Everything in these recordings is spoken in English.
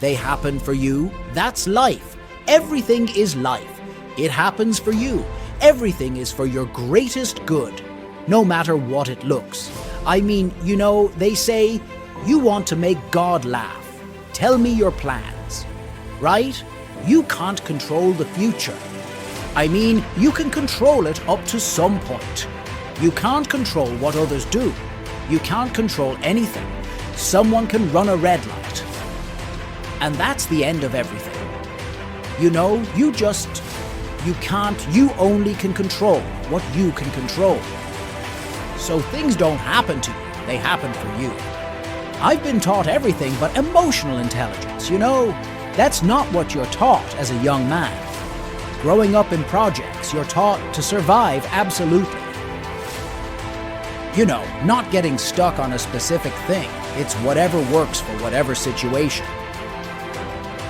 They happen for you. That's life. Everything is life. It happens for you. Everything is for your greatest good, no matter what it looks. I mean, they say, you want to make God laugh. Tell me your plans. Right? You can't control the future. I mean, you can control it up to some point. You can't control what others do. You can't control anything. Someone can run a red light. And that's the end of everything. You only can control what you can control. So things don't happen to you, they happen for you. I've been taught everything but emotional intelligence, That's not what you're taught as a young man. Growing up in projects, you're taught to survive absolutely. Not getting stuck on a specific thing. It's whatever works for whatever situation.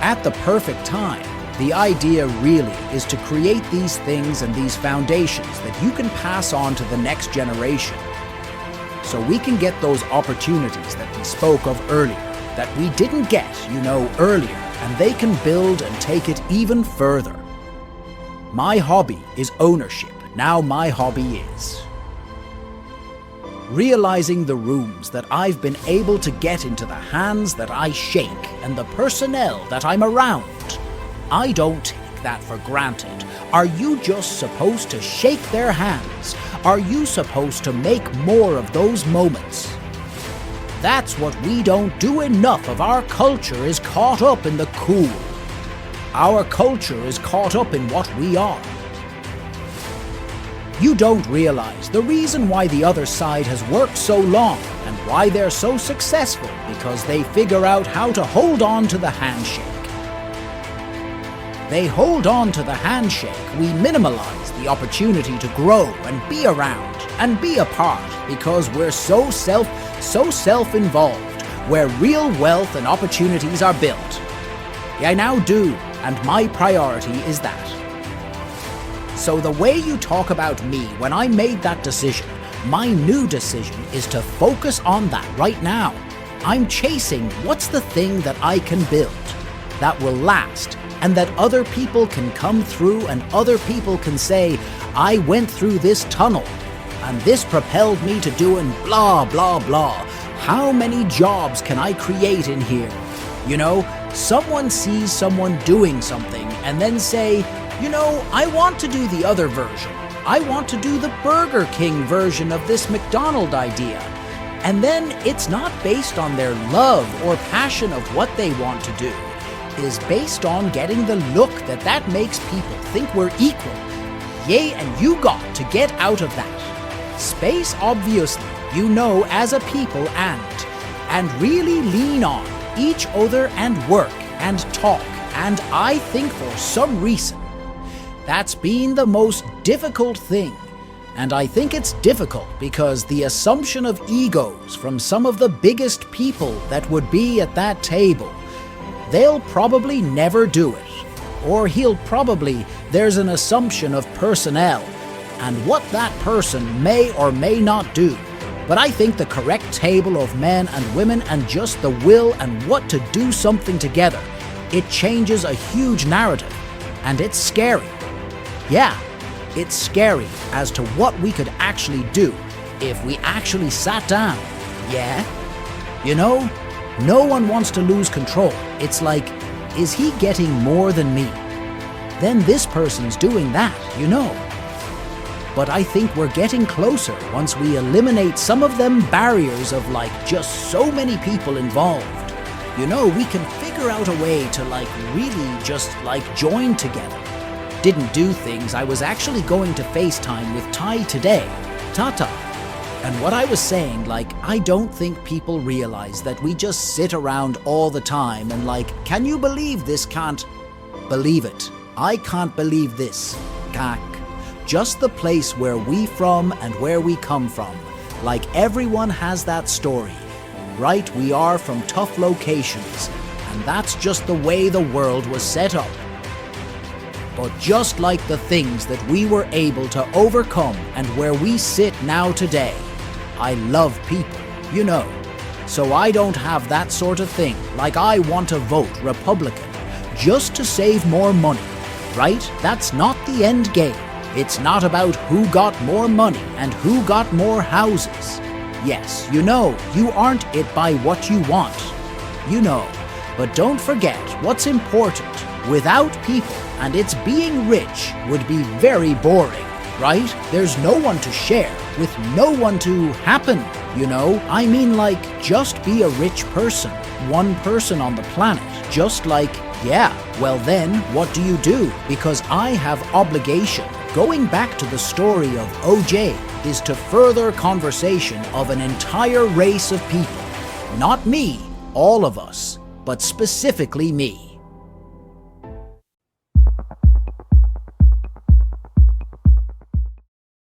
At the perfect time, the idea really is to create these things and these foundations that you can pass on to the next generation. So we can get those opportunities that we spoke of earlier, that we didn't get, earlier, and they can build and take it even further. My hobby is ownership. Now my hobby is realizing the rooms that I've been able to get into the hands that I shake and the personnel that I'm around. I don't take that for granted. Are you just supposed to shake their hands? Are you supposed to make more of those moments? That's what we don't do enough of. Our culture is caught up in the cool. Our culture is caught up in what we are. You don't realize the reason why the other side has worked so long and why they're so successful, because they figure out how to hold on to the handshake. They hold on to the handshake. We minimalize the opportunity to grow and be around and be a part because we're so self-involved, where real wealth and opportunities are built. I now do, and my priority is that. So the way you talk about me when I made that decision, my new decision is to focus on that right now. I'm chasing what's the thing that I can build, that will last, and that other people can come through and other people can say, I went through this tunnel, and this propelled me to doing blah, blah, blah. How many jobs can I create in here? Someone sees someone doing something and then say, I want to do the other version. I want to do the Burger King version of this McDonald's idea. And then it's not based on their love or passion of what they want to do. It is based on getting the look that makes people think we're equal. And you got to get out of that. Space, obviously, as a people and really lean on each other and work and talk. And I think for some reason, that's been the most difficult thing. And I think it's difficult because the assumption of egos from some of the biggest people that would be at that table, they'll probably never do it. Or there's an assumption of personnel and what that person may or may not do. But I think the correct table of men and women and just the will and what to do something together, it changes a huge narrative. And it's scary. Yeah, it's scary as to what we could actually do if we actually sat down. Yeah? No one wants to lose control. It's like, is he getting more than me? Then this person's doing that, But I think we're getting closer once we eliminate some of them barriers of just so many people involved. We can figure out a way to really just join together. Didn't do things. I was actually going to FaceTime with Ty today. Tata. And what I was saying, I don't think people realize that we just sit around all the time and can you believe this? Can't believe it. I can't believe this. Kak. Just the place where we from and where we come from. Everyone has that story. Right? We are from tough locations. And that's just the way the world was set up. But just like the things that we were able to overcome and where we sit now today, I love people, So I don't have that sort of thing, like I want to vote Republican just to save more money, right? That's not the end game. It's not about who got more money and who got more houses. Yes, you know, you aren't it by what you want. You know, but don't forget what's important. Without people, and its being rich would be very boring, right? There's no one to share, with no one to happen, you know? I mean, like, just be a rich person, one person on the planet, just like, yeah, well then, what do? Because I have obligation. Going back to the story of OJ is to further conversation of an entire race of people. Not me, all of us, but specifically me.